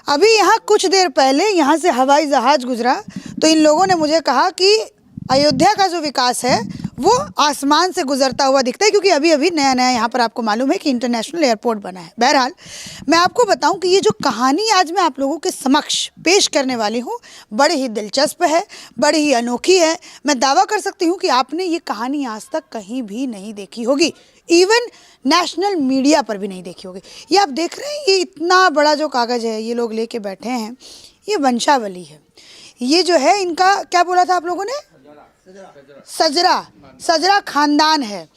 अभी यहाँ कुछ देर पहले यहाँ से हवाई जहाज गुजरा तो इन लोगों ने मुझे कहा कि अयोध्या का जो विकास है वो आसमान से गुजरता हुआ दिखता है, क्योंकि अभी अभी नया नया यहाँ पर आपको मालूम है कि इंटरनेशनल एयरपोर्ट बना है। बहरहाल मैं आपको बताऊं कि ये जो कहानी आज मैं आप लोगों के समक्ष पेश करने वाली हूँ बड़ी ही दिलचस्प है, बड़ी ही अनोखी है। मैं दावा कर सकती हूँ कि आपने ये कहानी आज तक कहीं भी नहीं देखी होगी, इवन नेशनल मीडिया पर भी नहीं देखी होगी। ये आप देख रहे हैं, ये इतना बड़ा जो कागज़ है ये लोग लेके बैठे हैं, ये वंशावली है। ये जो है इनका क्या बोला था आप लोगों ने, सजरा खानदान है।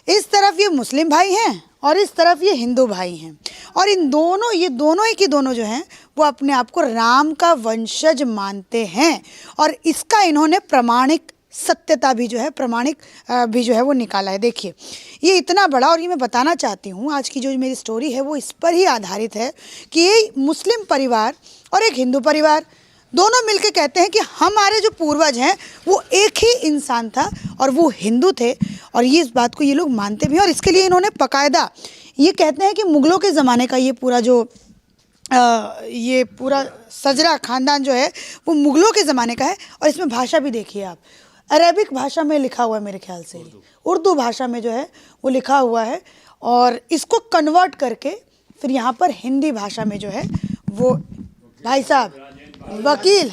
इस तरफ ये मुस्लिम भाई हैं और इस तरफ ये हिंदू भाई हैं, और ये दोनों ही के दोनों जो हैं वो अपने आप को राम का वंशज मानते हैं। और इसका इन्होंने प्रमाणिक सत्यता भी जो है वो निकाला है। देखिए ये इतना बड़ा, और ये मैं बताना चाहती हूँ आज की जो मेरी स्टोरी है वो इस पर ही आधारित है कि ये मुस्लिम परिवार और एक हिंदू परिवार दोनों मिलकर कहते हैं कि हमारे जो पूर्वज हैं वो एक ही इंसान था और वो हिंदू थे, और ये इस बात को ये लोग मानते भी हैं। और इसके लिए इन्होंने बाकायदा ये कहते हैं कि मुग़लों के ज़माने का ये पूरा सजरा ख़ानदान जो है वो मुग़लों के ज़माने का है। और इसमें भाषा भी देखिए आप, अरेबिक भाषा में लिखा हुआ है, मेरे ख्याल से उर्दू भाषा में जो है वो लिखा हुआ है, और इसको कन्वर्ट करके फिर यहाँ पर हिंदी भाषा में जो है वो भाई साहब वकील,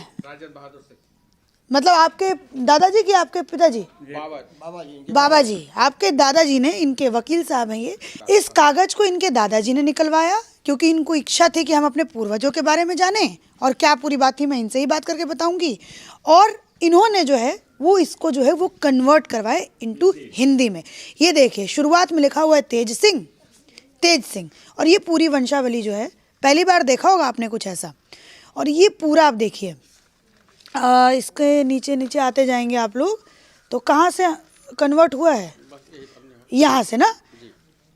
मतलब आपके दादाजी की आपके पिताजी, बाबा जी, आपके दादाजी ने, इनके वकील साहब हैं ये। इस कागज़ को इनके दादाजी ने निकलवाया क्योंकि इनको इच्छा थी कि हम अपने पूर्वजों के बारे में जानें, और क्या पूरी बात थी मैं इनसे ही बात करके बताऊंगी। और इन्होंने जो है वो इसको जो है वो कन्वर्ट करवाए इनटू हिंदी में। ये देखिए शुरुआत में लिखा हुआ है तेज सिंह, और ये पूरी वंशावली जो है पहली बार देखा होगा आपने कुछ ऐसा। और ये पूरा आप देखिए, इसके नीचे आते जाएंगे आप लोग तो कहाँ से कन्वर्ट हुआ है, यहाँ से ना।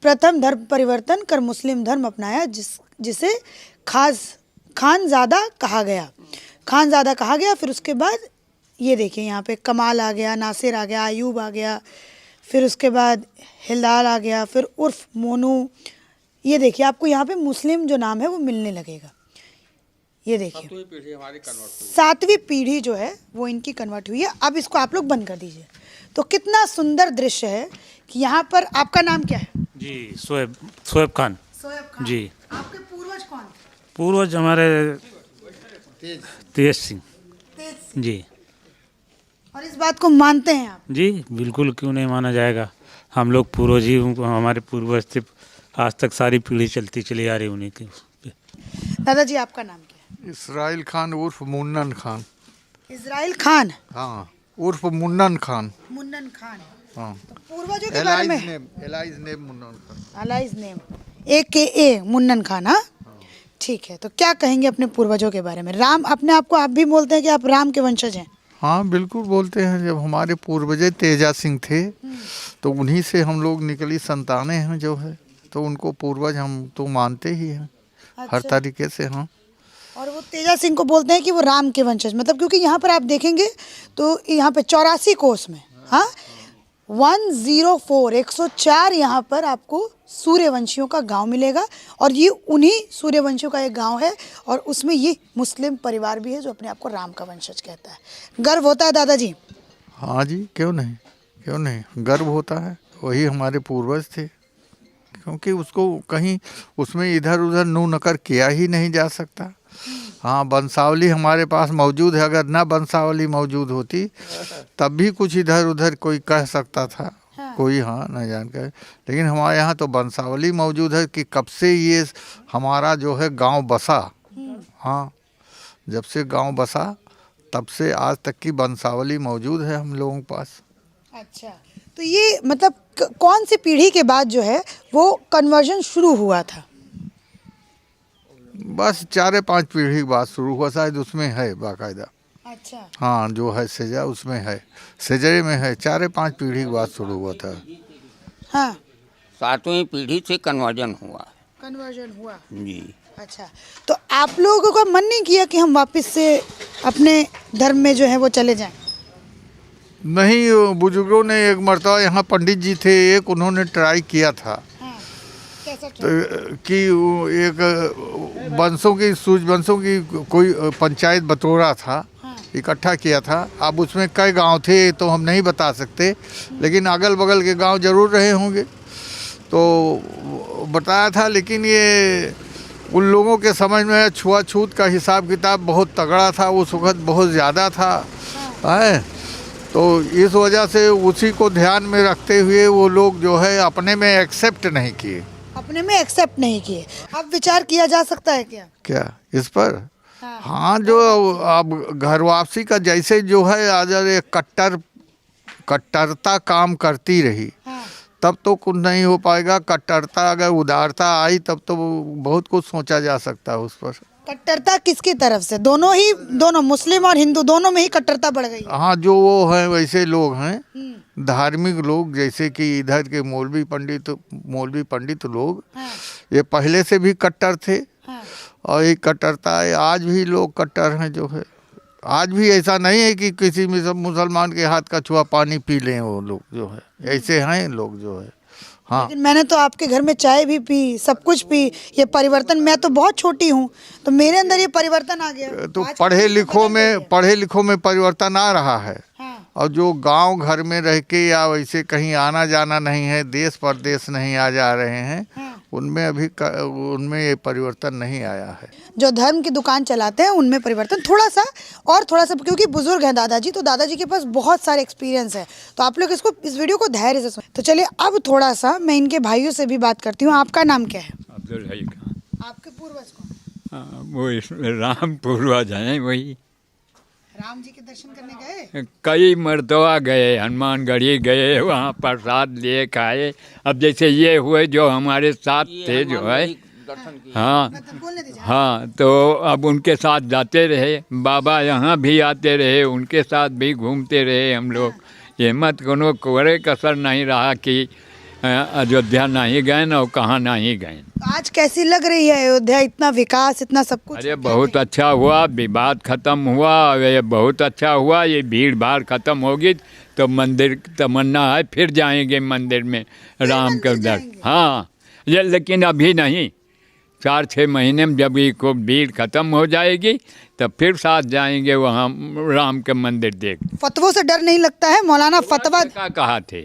प्रथम धर्म परिवर्तन कर मुस्लिम धर्म अपनाया जिसे खानज़ादा कहा गया। फिर उसके बाद ये देखिए यहाँ पे कमाल आ गया, नासिर आ गया, अयूब आ गया, फिर उसके बाद हिलाल आ गया, फिर उर्फ मोनू। ये देखिए आपको यहाँ पे मुस्लिम जो नाम है वो मिलने लगेगा। ये देखिए 7वीं पीढ़ी जो है वो इनकी कन्वर्ट हुई है। अब इसको आप लोग बंद कर दीजिए। तो कितना सुंदर दृश्य है कि यहाँ पर, आपका नाम क्या है? जी सोएब खान जी। आपके पूर्वज कौन थे? पूर्वज हमारे तेज सिंह जी। और इस बात को मानते हैं आप? जी बिल्कुल, क्यों नहीं माना जाएगा। हम लोग पूर्वज ही, हमारे पूर्वज से आज तक सारी पीढ़ी चलती चली आ रही उन्हीं की। दादाजी आपका नाम क्या है? इसराइल खान उर्फ मुन्नन खान। इजराइल खान? हाँ, उर्फ मुन्नन खान। हाँ, तो पूर्वजों के बारे में एलाइज नेम मुन्नन खान। अलाइज नेम AKA मुन्नन खान। हाँ ठीक है, तो क्या कहेंगे अपने पूर्वजों के बारे में? राम, अपने आप को आप भी बोलते हैं कि आप राम के वंशज हैं? हाँ बिल्कुल बोलते हैं। जब हमारे पूर्वज तेजा सिंह थे तो उन्हीं से हम लोग निकली संतानें हैं जो है, तो उनको पूर्वज हम तो मानते ही हैं। अच्छा। हर तरीके से। हाँ, और वो तेजा सिंह को बोलते हैं कि वो राम के वंशज, मतलब क्योंकि यहाँ पर आप देखेंगे तो यहाँ पे 84 कोस में, हाँ 104 यहाँ पर आपको सूर्यवंशियों का गांव मिलेगा, और ये उन्हीं सूर्यवंशियों का एक गांव है, और उसमें ये मुस्लिम परिवार भी है जो अपने आप को राम का वंशज कहता है। गर्व होता है दादाजी? हाँ जी, क्यों नहीं गर्व होता है। वही हमारे पूर्वज थे, क्योंकि उसको कहीं उसमें इधर उधर नू नकर किया ही नहीं जा सकता। हाँ, वंशावली हमारे पास मौजूद है। अगर ना वंशावली मौजूद होती तब भी कुछ इधर उधर कोई कह सकता था। हाँ। कोई हाँ न जानकर, लेकिन हमारे यहाँ तो वंशावली मौजूद है कि कब से ये हमारा जो है गांव बसा। हाँ, जब से गांव बसा तब से आज तक की वंशावली मौजूद है हम लोगों के पास। अच्छा, तो ये मतलब कौन सी पीढ़ी के बाद जो है वो कन्वर्जन शुरू हुआ था? बस 4-5 पीढ़ी के बाद शुरू हुआ, शायद उसमें है बाकायदा। अच्छा। हाँ, जो है सेजा उसमें है, सेजरे में है। 4-5 पीढ़ी के बाद शुरू हुआ था। हाँ, 7वीं पीढ़ी से कन्वर्जन हुआ जी। अच्छा, तो आप लोगों का मन नहीं किया कि हम वापस से अपने धर्म में जो है वो चले जाएं? नहीं, बुजुर्गों ने एक मरतबा, यहाँ पंडित जी थे एक, उन्होंने ट्राई किया था। हाँ, कि वो एक सूर्यवंशों की कोई पंचायत बटोरा था, इकट्ठा किया था। अब उसमें कई गांव थे तो हम नहीं बता सकते, लेकिन अगल बगल के गांव जरूर रहे होंगे, तो बताया था। लेकिन ये उन लोगों के समझ में छुआछूत का हिसाब किताब बहुत तगड़ा था, उस वक्त बहुत ज़्यादा था है। तो इस वजह से उसी को ध्यान में रखते हुए वो लोग जो है अपने में एक्सेप्ट नहीं किए। अपने में एक्सेप्ट नहीं किए। अब विचार किया जा सकता है क्या इस पर? हाँ, जो अब घर वापसी का जैसे जो है अगर एक कट्टरता काम करती रही तब तो कुछ नहीं हो पाएगा। कट्टरता अगर उदारता आई तब तो बहुत कुछ सोचा जा सकता है उस पर। कट्टरता किसकी तरफ से? दोनों मुस्लिम और हिंदू दोनों में ही कट्टरता बढ़ गई। हाँ, जो वो हैं वैसे लोग हैं धार्मिक लोग, जैसे कि इधर के मौलवी पंडित लोग ये पहले से भी कट्टर थे और ये कट्टरता है। आज भी लोग कट्टर हैं जो है। आज भी ऐसा नहीं है कि किसी मुसलमान के हाथ का छुआ पानी पी लें वो लोग जो है, ऐसे हैं लोग जो है। हाँ, लेकिन मैंने तो आपके घर में चाय भी पी, सब कुछ पी। ये परिवर्तन, मैं तो बहुत छोटी हूँ तो मेरे अंदर ये परिवर्तन आ गया। तो पढ़े लिखों में परिवर्तन आ रहा है। और जो गांव घर में रह के या वैसे कहीं आना जाना नहीं है, देश परदेश नहीं आ जा रहे हैं, उनमें ये परिवर्तन नहीं आया है। जो धर्म की दुकान चलाते हैं उनमें परिवर्तन थोड़ा सा, क्योंकि बुजुर्ग हैं दादाजी, तो दादाजी के पास बहुत सारे एक्सपीरियंस है, तो आप लोग इस वीडियो को धैर्य से सुनें। तो चलिए अब थोड़ा सा मैं इनके भाइयों से भी बात करती हूँ। आपका नाम क्या है? अब्दुल हई खान। आपके पूर्वज कौन? वो राम पूर्वज हैं, वही राम जी के दर्शन करने गए? कई मर्तबा गए, हनुमानगढ़ी गए, वहाँ प्रसाद लिए खाए। अब जैसे ये हुए जो हमारे साथ थे जो है, हाँ, तो अब उनके साथ जाते रहे। बाबा यहाँ भी आते रहे, उनके साथ भी घूमते रहे हम लोग। ये मत कोनो कोरे कसर नहीं रहा कि अयोध्या नहीं गए न कहाँ नहीं गए। आज कैसी लग रही है अयोध्या? इतना विकास, इतना सब कुछ। अरे बहुत अच्छा हुआ, विवाद खत्म हुआ, ये बहुत अच्छा हुआ। ये भीड़ भाड़ खत्म होगी तो मंदिर तमन्ना है फिर जाएंगे मंदिर में राम के दर। हाँ, ये लेकिन अभी नहीं, 4-6 महीने में जब ये को भीड़ खत्म हो जाएगी तब फिर साथ जाएंगे वहाँ राम के मंदिर देख। फतवों से डर नहीं लगता है? मौलाना फतवा क्या कहा थे?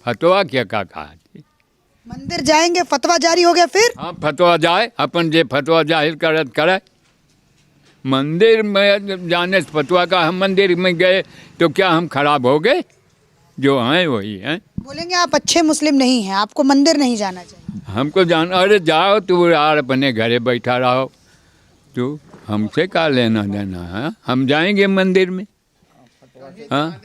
फतवा क्या कहा थे? मंदिर जाएंगे, फतवा जारी हो गया फिर? हाँ, फतवा जाए, अपन जे फतवा जाहिर करे। मंदिर में जाने से फतवा का, हम मंदिर में गए तो क्या हम खराब हो गए? जो हैं वही हैं। बोलेंगे आप अच्छे मुस्लिम नहीं हैं, आपको मंदिर नहीं जाना चाहिए। हमको अरे जाओ तू यार, अपने घरे बैठा रहो, तू हमसे क्या लेना देना है? हम जाएंगे मंदिर में। हाँ,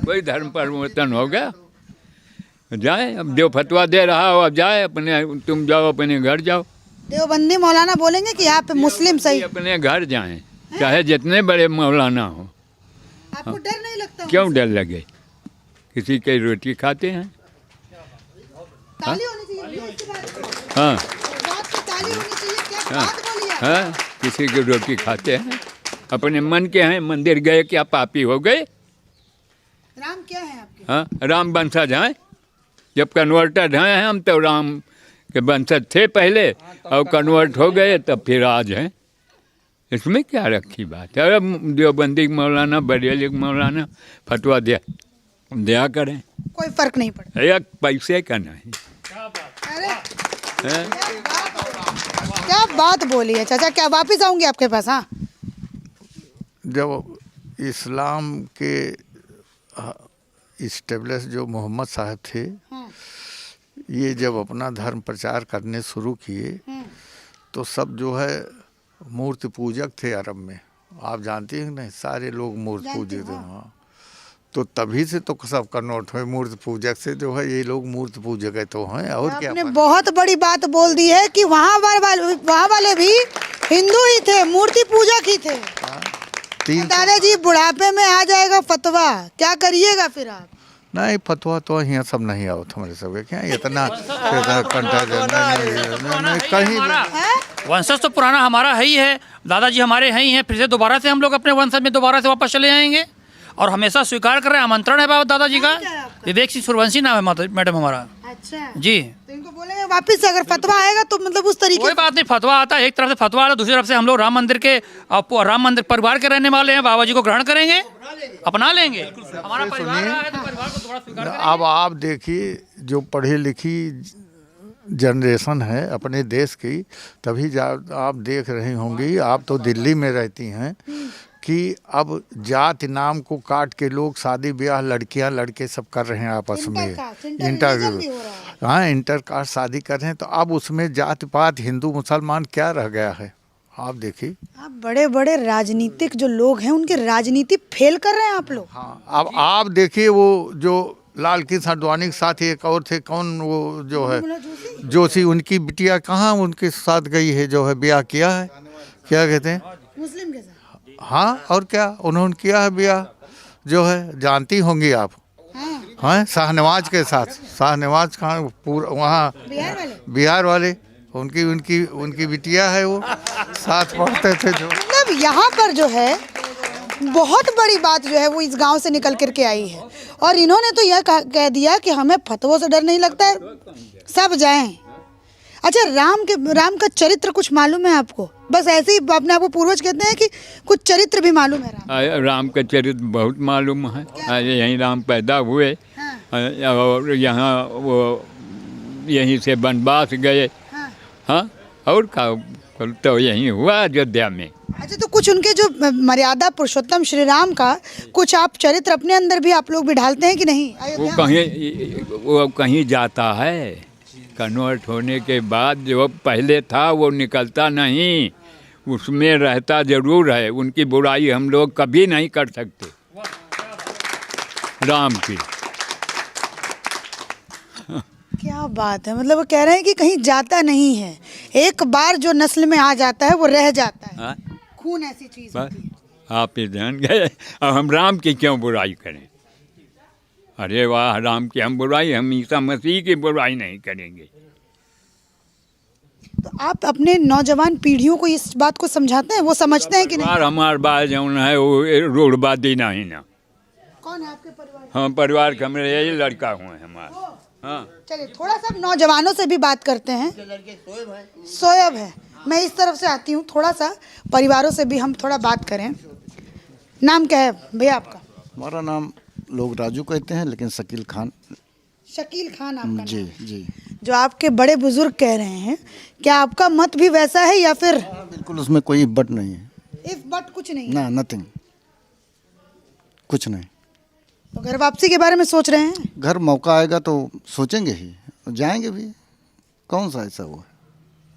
कोई धर्म परिवर्तन हो गया? जाए, अब जो फतवा दे रहा हो अब जाए, अपने तुम जाओ, अपने घर जाओ। देवबंदी मौलाना बोलेंगे कि यहाँ पे मुस्लिम सही, अपने घर जाएं, चाहे जितने बड़े मौलाना हो। आपको डर नहीं लगता? क्यों डर लगे? किसी की रोटी खाते हैं। ताली होनी चाहिए। हाँ, ताली होनी चाहिए। क्या बात बोली है? हाँ, किसी की रोटी खाते हैं, अपने मन के हैं। मंदिर गए क्या पापी हो गए? राम क्या है आपके? हाँ, राम वंशज हैं। जब कन्वर्टेड हैं हम, तो राम के वंशज थे पहले और कन्वर्ट हो गए तब फिर आज हैं। इसमें क्या रखी बात है? अरे देवबंदी मौलाना, बरेली मौलाना फतवा दिया करें, कोई फर्क नहीं पड़ता। एक पैसे का नहीं। अरे क्या बात बोली है चाचा। क्या वापस आऊंगी आपके पास? हाँ, जब इस्लाम के इस्टेब्लिश जो मोहम्मद साहब थे, ये जब अपना धर्म प्रचार करने शुरू किए तो सब जो है मूर्ति पूजक थे अरब में। आप जानते हैं नहीं, सारे लोग मूर्ति पूजक थे। हाँ, तो तभी से तो सब कन्वर्ट हुए मूर्ति पूजक से जो है। ये लोग मूर्ति पूजक तो हैं। और क्या? आपने बहुत बड़ी बात बोल दी है कि वहाँ वाले भी हिंदू ही थे, मूर्ति पूजक ही थे। दादाजी बुढ़ापे में आ जाएगा फतवा, क्या करिएगा फिर आप? नहीं, फतवा तो यहाँ सब नहीं आओ हमारे सब क्या इतना कहीं। वंशज तो पुराना हमारा है ही है, दादाजी हमारे हैं ही हैं। फिर से दोबारा से हम लोग अपने वंशज में दोबारा से वापस चले आएंगे। और हमेशा स्वीकार कर रहे हैं। आमंत्रण है बाबा दादाजी का। विवेक सिंह सूर्यवंशी नाम है मैडम हमारा। अच्छा, जी, तो इनको बोलेंगे वापस से अगर फतवा आएगा तो मतलब उस तरीके कोई बात नहीं। फतवा आता है, एक तरफ से फतवा आता है, दूसरी तरफ से हम लोग राम मंदिर परिवार के रहने वाले हैं। बाबा जी को ग्रहण करेंगे, अपना लेंगे। हमारा परिवार रहा है तो परिवार को थोड़ा स्वीकार करेंगे। अब आप देखिए, जो पढ़ी लिखी जनरेशन है अपने देश की, तभी आप देख रही होंगी, आप तो दिल्ली में रहती हैं, कि अब जात नाम को काट के लोग शादी ब्याह लड़कियां लड़के सब कर रहे हैं आपस में। हाँ, इंटर कास्ट शादी कर रहे हैं। तो अब उसमें जात पात हिंदू मुसलमान क्या रह गया है? आप देखिए, आप बड़े बड़े राजनीतिक जो लोग हैं उनकी राजनीति फेल कर रहे हैं आप लोग। हाँ, अब आप देखिए, वो जो लाल कृष्ण आडवाणी के साथ एक और थे, कौन वो जो है जोशी, उनकी बिटिया कहाँ उनके साथ गई है, जो है ब्याह किया है, क्या कहते हैं, मुस्लिम के साथ। हाँ, और क्या उन्होंने किया है ब्याह, जो है जानती होंगी आप। हाँ, शाहनवाज के साथ। शाहनवाज कहाँ, पूरा वहाँ बिहार वाले, उनकी उनकी उनकी बिटिया है, वो साथ पढ़ते थे जो। मतलब यहाँ पर जो है बहुत बड़ी बात जो है वो इस गांव से निकल करके आई है, और इन्होंने तो यह कह दिया कि हमें फतवों से डर नहीं लगता है, सब जाएं। अच्छा, राम का चरित्र कुछ मालूम है आपको? बस ऐसे ही अपने आप को पूर्वज कहते हैं कि कुछ चरित्र भी मालूम है राम का चरित्र बहुत मालूम है। यहीं राम पैदा हुए। हाँ। और यहाँ वो यहीं से वनवास गए। हाँ, और का तो यहीं हुआ अयोध्या में। अच्छा, तो कुछ उनके जो मर्यादा पुरुषोत्तम श्री राम का कुछ आप चरित्र अपने अंदर भी आप लोग भी ढालते हैं कि नहीं? वो कहीं जाता है, कन्वर्ट होने के बाद जो पहले था वो निकलता नहीं, उसमें रहता जरूर है। उनकी बुराई हम लोग कभी नहीं कर सकते राम की। क्या बात है, मतलब वो कह रहे हैं कि कहीं जाता नहीं है, एक बार जो नस्ल में आ जाता है वो रह जाता है। खून ऐसी चीज होती है। आप ये जान गए। अब हम राम की क्यों बुराई करें? अरे वाह, राम की हम बुराई, हम ईसा मसीह की बुराई नहीं करेंगे। तो आप अपने नौजवान पीढ़ियों को इस बात को समझाते हैं, वो समझते हैं कि नहीं? हमारे बात जो है वो रोडबादी नहीं ना। कौन है आपके परिवार? हम परिवार के हमारे यही लड़का हुए हमारा। हाँ, चलिए थोड़ा सा नौजवानों से भी बात करते हैं। सोयब है, मैं इस तरफ से आती हूँ, थोड़ा सा परिवारों से भी हम थोड़ा बात करें। नाम क्या है भैया आपका? हमारा नाम लोग राजू कहते हैं, लेकिन शकील खान। शकील खान आपका जी नाम? जी। जो आपके बड़े बुजुर्ग कह रहे हैं, क्या आपका मत भी वैसा है या फिर? बिल्कुल, उसमें कोई बट नहीं है। इफ बट कुछ नहीं है? ना, नथिंग, कुछ नहीं। तो घर वापसी के बारे में सोच रहे हैं? घर मौका आएगा तो सोचेंगे ही, जाएंगे भी। कौन सा ऐसा हुआ?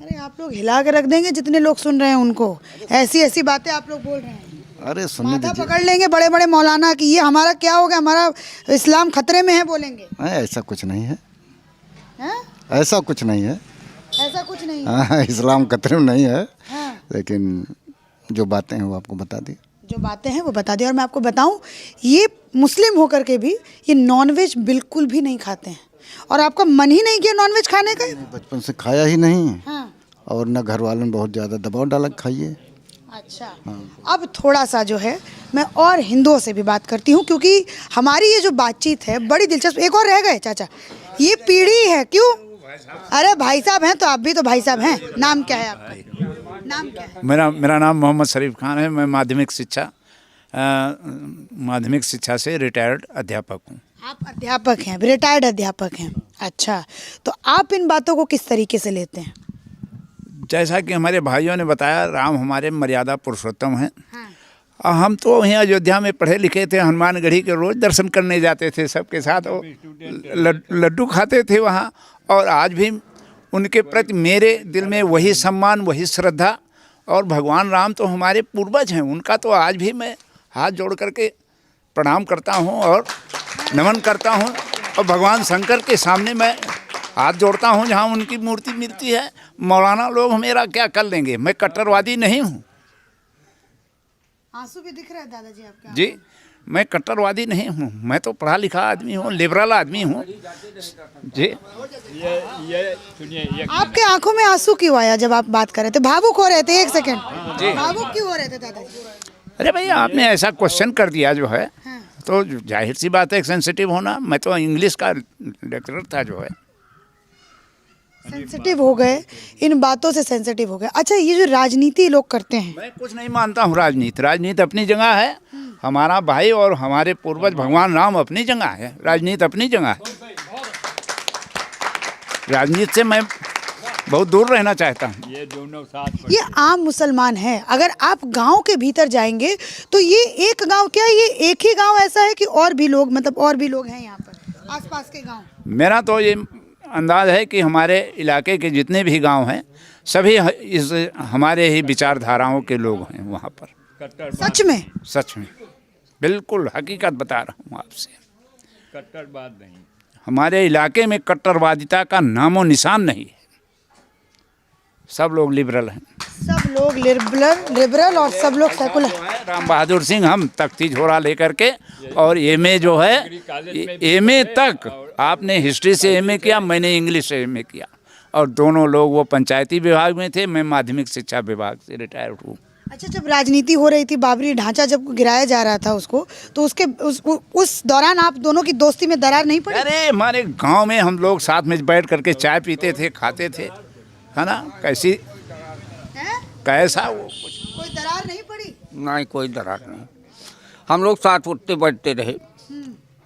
अरे आप लोग हिला के रख देंगे जितने लोग सुन रहे हैं उनको, ऐसी ऐसी बातें आप लोग बोल रहे हैं। अरे सुनने माथा दीजिए। पकड़ लेंगे बड़े बड़े मौलाना कि ये हमारा क्या हो गया, हमारा इस्लाम खतरे में है बोलेंगे। ऐसा कुछ नहीं है। हैं? ऐसा कुछ नहीं है। ऐसा कुछ नहीं है। हाँ, इस्लाम खतरे में नहीं है। हाँ। लेकिन जो बातें हैं वो आपको बता दी। जो बातें हैं वो बता दी। और मैं आपको बताऊं, ये मुस्लिम होकर के भी ये नॉनवेज बिल्कुल भी नहीं खाते हैं, और आपका मन ही नहीं किया नॉनवेज खाने का? बचपन से खाया ही नहीं। हाँ। और न घर वालों ने बहुत ज़्यादा दबाव डाला खाइए। अच्छा, अब थोड़ा सा जो है मैं और हिंदुओं से भी बात करती हूँ, क्योंकि हमारी ये जो बातचीत है बड़ी दिलचस्प। एक और रह गए चाचा, ये पीढ़ी है क्यों? अरे भाई साहब हैं तो आप भी तो भाई साहब हैं। नाम क्या है आपका? नाम क्या है? मेरा नाम मोहम्मद शरीफ खान है। मैं माध्यमिक शिक्षा से रिटायर्ड अध्यापक हूँ। आप अध्यापक हैं, रिटायर्ड अध्यापक हैं। अच्छा, तो आप इन बातों को किस तरीके से लेते हैं? जैसा कि हमारे भाइयों ने बताया, राम हमारे मर्यादा पुरुषोत्तम हैं। हाँ। हम तो वहीं अयोध्या में पढ़े लिखे थे, हनुमानगढ़ी के रोज़ दर्शन करने जाते थे सबके साथ, लड्डू खाते थे वहाँ। और आज भी उनके प्रति मेरे दिल में वही सम्मान, वही श्रद्धा। और भगवान राम तो हमारे पूर्वज हैं, उनका तो आज भी मैं हाथ जोड़ करके प्रणाम करता हूँ और नमन करता हूँ। और भगवान शंकर के सामने मैं हाथ जोड़ता हूँ जहाँ उनकी मूर्ति मिलती है। मौलाना लोग मेरा क्या कर लेंगे, मैं कट्टरवादी नहीं हूँ। आंसू भी दिख रहा है दादाजी आपके? जी, मैं कट्टरवादी नहीं हूँ, मैं तो पढ़ा लिखा आदमी हूँ, लिबरल आदमी हूँ जी। ये सुनिए, आपके आंखों में आंसू क्यों आया जब आप बात कर रहे थे? भावुक हो रहे थे? एक सेकंड, भावुक क्यों हो रहे थे दादाजी? अरे भैया, आपने ऐसा क्वेश्चन कर दिया जो है, तो जाहिर सी बात है सेंसिटिव होना। मैं तो इंग्लिश का लेक्चरर था जो है। सेंसिटिव हो गए, इन बातों से सेंसिटिव हो गए। अच्छा, ये जो राजनीति लोग करते हैं, मैं कुछ नहीं मानता हूँ राजनीति। राजनीति अपनी जगह है, हमारा भाई और हमारे पूर्वज भगवान राम अपनी जगह है, राजनीति अपनी जगह है। राजनीति से मैं बहुत दूर रहना चाहता हूँ। ये दोनों साथ ये आम मुसलमान है। अगर आप गांव के भीतर जाएंगे तो ये एक गांव क्या, ये एक ही गांव ऐसा है कि और भी लोग, मतलब और भी लोग हैं यहाँ पर आसपास के गांव? मेरा तो ये अंदाज है कि हमारे इलाके के जितने भी गांव हैं सभी इस हमारे ही विचारधाराओं के लोग हैं वहाँ पर। सच में? सच में, बिल्कुल हकीकत बता रहा हूँ आपसे। कट्टरवाद नहीं, हमारे इलाके में कट्टरवादिता का नामो निशान नहीं है। सब लोग लिबरल हैं। सब लोग लिबरल और सब लोग सेकुलर। राम बहादुर सिंह हम तख्ती झोला लेकर के, और एमए जो है, एमए तक आपने हिस्ट्री से एमए किया, मैंने इंग्लिश से एमए किया, और दोनों लोग वो पंचायती विभाग में थे, मैं माध्यमिक शिक्षा विभाग से रिटायर्ड हूँ। अच्छा, जब राजनीति हो रही थी, बाबरी ढांचा जब गिराया जा रहा था उसको, तो उस दौरान आप दोनों की दोस्ती में दरार नहीं पड़ी? अरे हमारे गांव में हम लोग साथ में बैठ करके चाय पीते थे, खाते थे, है ना। कैसी कैसा वो कोई दरार नहीं पड़ी? नहीं, कोई दरार नहीं। हम लोग साथ उठते बैठते रहे।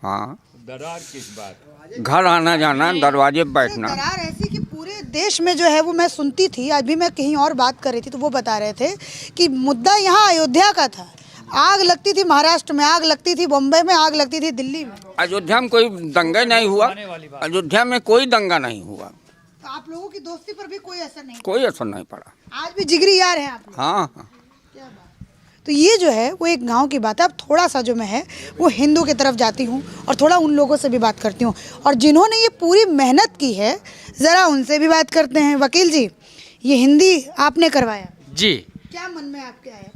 हाँ, दरार किस बात? घर आना जाना, दरवाजे पे बैठना। दरार ऐसी कि पूरे देश में जो है वो मैं सुनती थी। आज भी मैं कहीं और बात कर रही थी तो वो बता रहे थे कि मुद्दा यहाँ अयोध्या का था। आग लगती थी महाराष्ट्र में, आग लगती थी बॉम्बे में, आग लगती थी दिल्ली में। अयोध्या में कोई दंगा नहीं हुआ। अयोध्या में कोई दंगा नहीं हुआ। तो आप लोगों की दोस्ती पर भी कोई असर नहीं? कोई असर नहीं पड़ा। आज भी जिगरी यार हैं आप लोग? हाँ हाँ। क्या बात। तो ये जो है वो एक गांव की बात है। अब थोड़ा सा जो मैं है वो हिंदू की तरफ जाती हूँ और थोड़ा उन लोगों से भी बात करती हूँ, और जिन्होंने ये पूरी मेहनत की है ज़रा उनसे भी बात करते हैं। वकील जी, ये हिंदी आपने करवाया जी, क्या मन में आपके आया?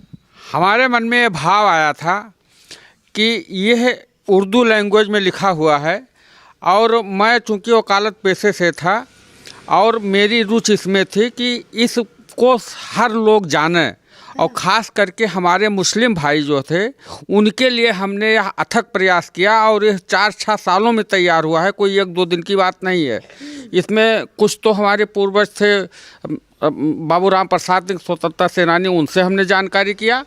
हमारे मन में ये भाव आया था कि यह उर्दू लैंग्वेज में लिखा हुआ है, और मैं चूँकि वकालत पेशे से था और मेरी रुचि इसमें थी कि इसको हर लोग जाने, और ख़ास करके हमारे मुस्लिम भाई जो थे उनके लिए हमने यह अथक प्रयास किया, और यह 4-6 सालों में तैयार हुआ है, कोई 1-2 दिन की बात नहीं है। इसमें कुछ तो हमारे पूर्वज थे, बाबू राम प्रसाद सिंह स्वतंत्रता सेनानी, उनसे हमने जानकारी किया,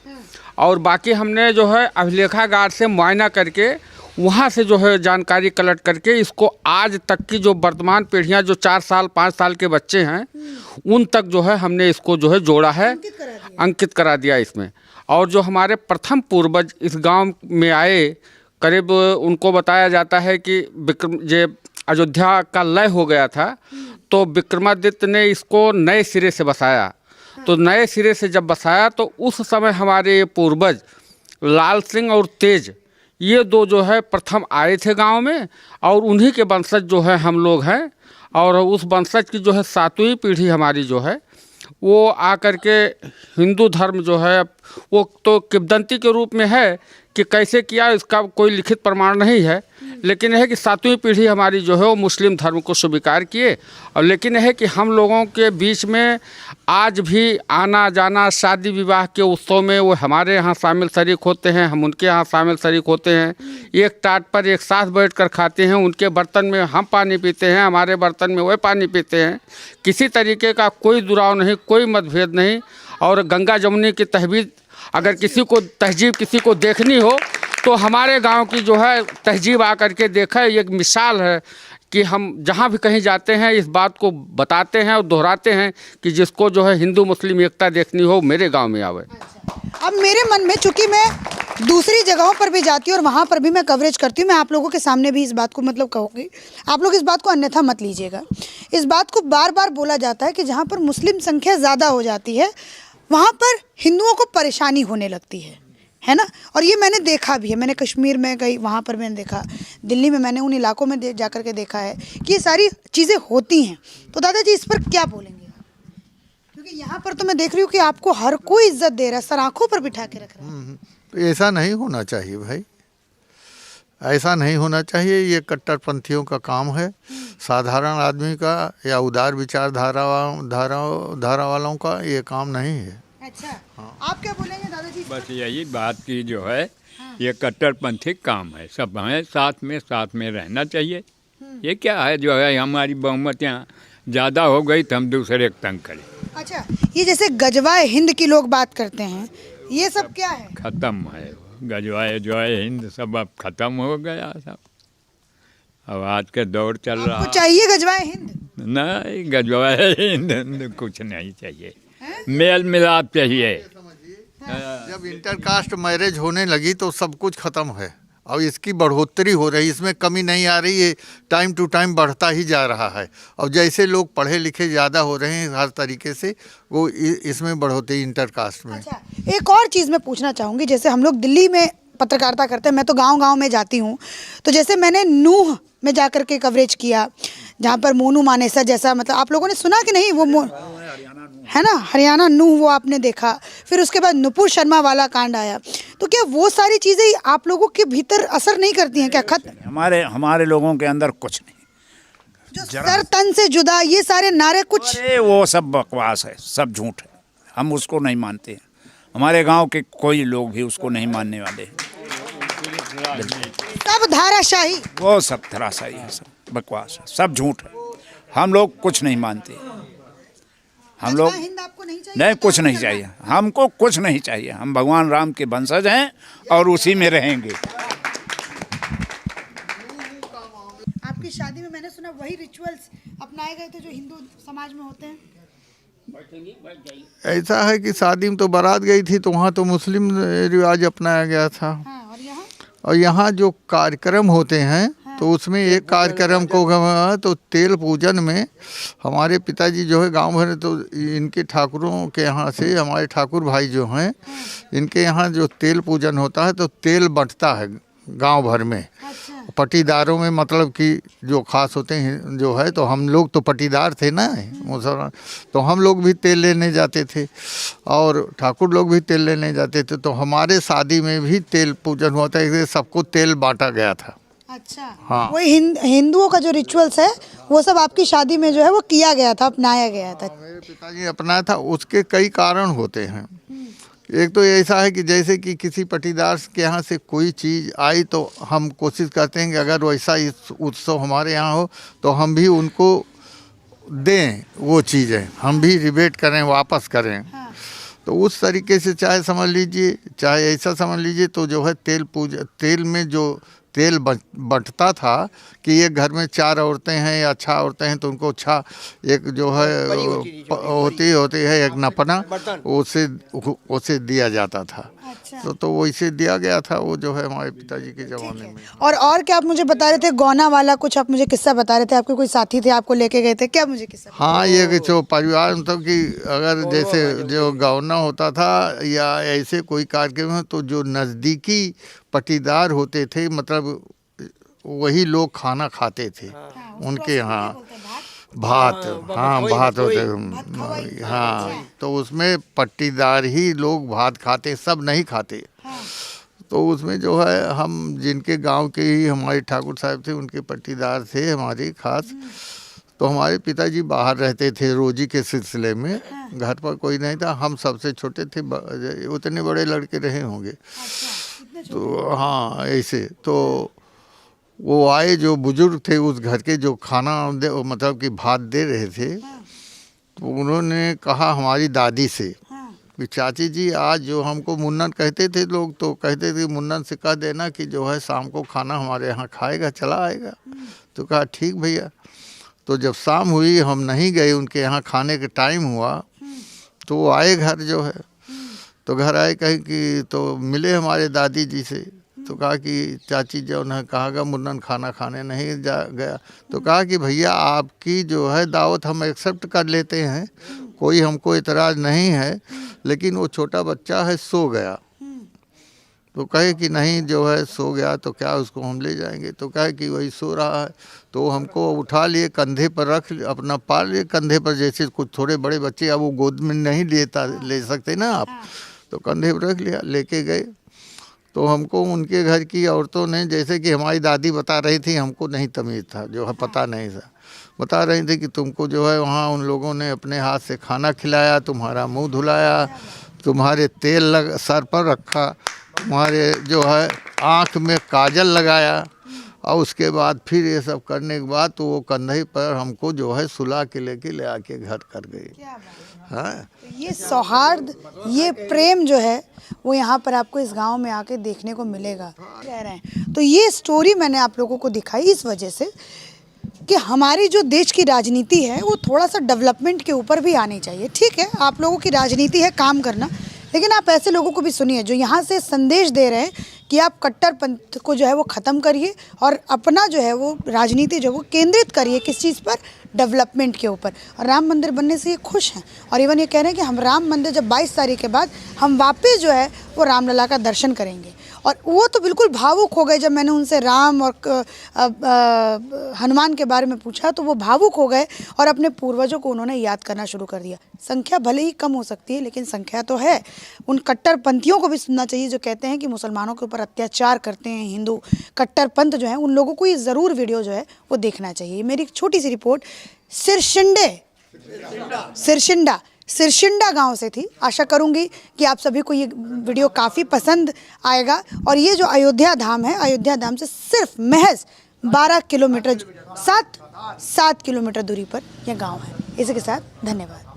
और बाकी हमने जो है अभिलेखागार से मुआयना करके वहाँ से जो है जानकारी कलेक्ट करके इसको आज तक की जो वर्तमान पीढ़ियाँ, जो 4 साल 5 साल के बच्चे हैं, उन तक जो है हमने इसको जो है जोड़ा है, अंकित करा दिया इसमें। और जो हमारे प्रथम पूर्वज इस गांव में आए, करीब उनको बताया जाता है कि अयोध्या का लय हो गया था, तो विक्रमादित्य ने इसको नए सिरे से बसाया। तो नए सिरे से जब बसाया तो उस समय हमारे पूर्वज लाल सिंह और तेज, ये दो जो है प्रथम आए थे गांव में, और उन्हीं के वंशज जो है हम लोग हैं। और उस वंशज की जो है 7वीं पीढ़ी हमारी जो है वो आकर के हिंदू धर्म जो है वो तो किंवदंती के रूप में है कि कैसे किया, इसका कोई लिखित प्रमाण नहीं है, लेकिन यह है कि 7वीं पीढ़ी हमारी जो है वो मुस्लिम धर्म को स्वीकार किए। और लेकिन यह है कि हम लोगों के बीच में आज भी आना जाना, शादी विवाह के उत्सव में वो हमारे यहाँ शामिल शरीक होते हैं, हम उनके यहाँ शामिल शरीक होते हैं, एक टाट पर एक साथ बैठकर खाते हैं, उनके बर्तन में हम पानी पीते हैं, हमारे बर्तन में वह पानी पीते हैं। किसी तरीके का कोई दुराव नहीं, कोई मतभेद नहीं। और गंगा जमुनी की अगर किसी को तहजीब किसी को देखनी हो तो हमारे गांव की जो है तहजीब आकर के देखा, एक मिसाल है कि हम जहां भी कहीं जाते हैं इस बात को बताते हैं और दोहराते हैं कि जिसको जो है हिंदू मुस्लिम एकता देखनी हो मेरे गांव में आवे। अब मेरे मन में, चूंकि मैं दूसरी जगहों पर भी जाती हूँ और वहाँ पर भी मैं कवरेज करती हूँ, मैं आप लोगों के सामने भी इस बात को मतलब कहूँगी, आप लोग इस बात को अन्यथा मत लीजिएगा। इस बात को बार बार बोला जाता है कि जहाँ पर मुस्लिम संख्या ज़्यादा हो जाती है वहाँ पर हिंदुओं को परेशानी होने लगती है ना। और ये मैंने देखा भी है, मैंने कश्मीर में गई, वहाँ पर मैंने देखा, दिल्ली में मैंने उन इलाकों में जा कर के देखा है कि ये सारी चीज़ें होती हैं। तो दादाजी इस पर क्या बोलेंगे आप? क्योंकि यहाँ पर तो मैं देख रही हूँ कि आपको हर कोई इज्जत दे रहा है, सर आँखों पर बिठा के रख रहा है। तो ऐसा नहीं होना चाहिए भाई, ऐसा नहीं होना चाहिए। ये कट्टरपंथियों का काम है, साधारण आदमी का या उदार धारा वालों का ये काम नहीं है। अच्छा, आप क्या बोलेंगे दादाजी? बस यही बात की जो है ये कट्टरपंथी काम है। सब हमें साथ में रहना चाहिए। ये क्या है जो है हमारी बहुमत यहाँ ज़्यादा हो गई तो हम दूसरे को तंग करें। अच्छा, ये जैसे गजवाए हिंद की लोग बात करते हैं, ये सब क्या है? ख़त्म है गजवाए जो है हिंद सब अब ख़त्म हो गया सब। अब आज के दौर चल रहा आपको चाहिए गजवाए हिंद? नहीं, गजवाए हिंद कुछ नहीं चाहिए, मेल मिलाप चाहिए। जब इंटरकास्ट मैरिज होने लगी तो सब कुछ खत्म है। और इसकी बढ़ोतरी हो रही, इसमें कमी नहीं आ रही है, टाइम टू टाइम बढ़ता ही जा रहा है। और जैसे लोग पढ़े लिखे ज़्यादा हो रहे हैं हर तरीके से, वो इसमें बढ़ोतरी इंटरकास्ट में। अच्छा, एक और चीज़ मैं पूछना चाहूँगी, जैसे हम लोग दिल्ली में पत्रकारिता करते हैं, मैं तो गांव-गांव में जाती हूँ, तो जैसे मैंने नूह में जाकर के कवरेज किया, जहाँ पर मोनू मानेसर जैसा, मतलब आप लोगों ने सुना कि नहीं, वो है ना, हरियाणा नूह, वो आपने देखा। फिर उसके बाद नुपुर शर्मा वाला कांड आया, तो क्या वो सारी चीज़ें आप लोगों के भीतर असर नहीं करती हैं क्या? हमारे लोगों के अंदर कुछ नहीं, जो सर तन से जुदा, ये सारे नारे कुछ, अरे वो सब बकवास है, सब झूठ है, हम उसको नहीं मानते हैं। हमारे गांव के कोई लोग भी उसको नहीं मानने वाले, सब धाराशाही, वो सब धराशायी है, सब बकवास है, सब झूठ है। हम लोग कुछ नहीं मानते, हम लोग हिंद आपको नहीं चाहिए? नहीं, कुछ नहीं चाहिए, हमको कुछ नहीं चाहिए। हम भगवान राम के वंशज हैं और उसी में रहेंगे। आपकी शादी में मैंने सुना वही रिचुअल्स अपनाए गए थे जो हिंदू समाज में होते हैं। ऐसा है कि शादी में तो बारात गई थी, तो वहाँ तो मुस्लिम रिवाज अपनाया गया था। हाँ, और यहाँ जो कार्यक्रम होते हैं, तो उसमें एक कार्यक्रम को तो तेल पूजन में हमारे पिताजी जो है गांव भर, तो इनके ठाकुरों के यहाँ से, हमारे ठाकुर भाई जो हैं, इनके यहाँ जो तेल पूजन होता है, तो तेल बंटता है गांव भर में। पटीदारों में, मतलब कि जो खास होते हैं जो है, तो हम लोग तो पटीदार थे ना मुसलमान, तो हम लोग भी तेल लेने जाते थे और ठाकुर लोग भी तेल लेने जाते थे। तो हमारे शादी में भी तेल पूजन हुआ था, इसलिए सबको तेल बांटा गया था। अच्छा, हाँ, वही हिंदुओं का जो रिचुअल्स है वो सब आपकी शादी में जो है वो किया गया था, अपनाया गया था। मेरे पिताजी अपनाया था। उसके कई कारण होते हैं। एक तो ऐसा है कि जैसे कि किसी पटीदार के यहाँ से कोई चीज़ आई, तो हम कोशिश करते हैं कि अगर वैसा इस उत्सव हमारे यहाँ हो तो हम भी उनको दें वो चीज़ें, हम भी रिबेट करें, वापस करें। तो उस तरीके से चाहे समझ लीजिए, चाहे ऐसा समझ लीजिए, तो जो है तेल में जो तेल बंटता था कि ये घर में 4 औरतें हैं या 6 औरतें हैं, तो उनको 6 एक जो है होती है एक नपना, उसे दिया जाता था। अच्छा। तो वैसे दिया गया था वो जो है हमारे पिताजी के ज़माने में। और क्या आप मुझे बता रहे थे, गौना वाला कुछ आप मुझे किस्सा बता रहे थे, आपके कोई साथी थे आपको लेके गए थे, क्या मुझे किस्सा? हाँ, ये जो परिवार मतलब कि अगर जैसे जो गौना होता था या ऐसे कोई कार्यक्रम है, तो जो नज़दीकी पटीदार होते थे, मतलब वही लोग खाना खाते थे। उनके यहाँ भात, हाँ भात होते, हाँ, तो उसमें पट्टीदार ही लोग भात खाते, सब नहीं खाते। तो उसमें जो है हम जिनके गांव के ही हमारे ठाकुर साहब थे, उनके पट्टीदार थे हमारे खास। तो हमारे पिताजी बाहर रहते थे रोजी के सिलसिले में, घर पर कोई नहीं था, हम सबसे छोटे थे, उतने बड़े लड़के रहे होंगे। तो हाँ, ऐसे तो वो आए जो बुजुर्ग थे उस घर के, जो खाना मतलब कि भात दे रहे थे, तो उन्होंने कहा हमारी दादी से कि चाची जी, आज जो हमको मुन्नन कहते थे लोग, तो कहते थे मुन्नन से कह देना कि जो है शाम को खाना हमारे यहाँ खाएगा, चला आएगा। तो कहा ठीक भैया। तो जब शाम हुई, हम नहीं गए उनके यहाँ, खाने का टाइम हुआ, तो वो आए घर जो है, तो घर आए, कहे कि तो मिले हमारे दादी जी से, तो कहा कि चाची जो ने कहा मुन्नन खाना खाने नहीं गया। तो कहा कि भैया आपकी जो है दावत हम एक्सेप्ट कर लेते हैं, कोई हमको इतराज़ नहीं है, लेकिन वो छोटा बच्चा है सो गया। तो कहे कि नहीं जो है सो गया तो क्या उसको हम ले जाएंगे। तो कहे कि वही सो रहा है। तो हमको उठा लिए, कंधे पर रख अपना पाल लिए कंधे पर, जैसे कुछ थोड़े बड़े बच्चे अब वो गोद में नहीं ले सकते ना आप, तो कंधे पर रख लिया, लेके गए। तो हमको उनके घर की औरतों ने, जैसे कि हमारी दादी बता रही थी, हमको नहीं तमीज़ था, जो है पता नहीं था, बता रही थी कि तुमको जो है वहाँ उन लोगों ने अपने हाथ से खाना खिलाया, तुम्हारा मुंह धुलाया, तुम्हारे तेल सर पर रखा, तुम्हारे जो है आँख में काजल लगाया, और उसके बाद फिर ये सब करने के बाद तो वो कंधे पर हमको जो है सुला के ले आके घर कर गई। हाँ, ये सौहार्द, ये प्रेम जो है वो यहाँ पर आपको इस गांव में आके देखने को मिलेगा। कह रहे हैं तो ये स्टोरी मैंने आप लोगों को दिखाई इस वजह से कि हमारी जो देश की राजनीति है वो थोड़ा सा डेवलपमेंट के ऊपर भी आनी चाहिए। ठीक है, आप लोगों की राजनीति है काम करना, लेकिन आप ऐसे लोगों को भी सुनिए जो यहाँ से संदेश दे रहे हैं कि आप कट्टरपंथ को जो है वो ख़त्म करिए और अपना जो है वो राजनीति जो है वो केंद्रित करिए किस चीज़ पर, डेवलपमेंट के ऊपर। और राम मंदिर बनने से ये खुश हैं और इवन ये कह रहे हैं कि हम राम मंदिर जब 22 तारीख के बाद हम वापस जो है वो रामलला का दर्शन करेंगे। और वो तो बिल्कुल भावुक हो गए जब मैंने उनसे राम और हनुमान के बारे में पूछा, तो वो भावुक हो गए और अपने पूर्वजों को उन्होंने याद करना शुरू कर दिया। संख्या भले ही कम हो सकती है लेकिन संख्या तो है। उन कट्टरपंथियों को भी सुनना चाहिए जो कहते हैं कि मुसलमानों के ऊपर अत्याचार करते हैं हिंदू कट्टरपंथ जो है, उन लोगों को ये ज़रूर वीडियो जो है वो देखना चाहिए। मेरी एक छोटी सी रिपोर्ट सिरशिंडा गांव से थी। आशा करूंगी कि आप सभी को ये वीडियो काफ़ी पसंद आएगा। और ये जो अयोध्या धाम है, अयोध्या धाम से सिर्फ महज 12 किलोमीटर 7 किलोमीटर दूरी पर यह गांव है। इसी के साथ धन्यवाद।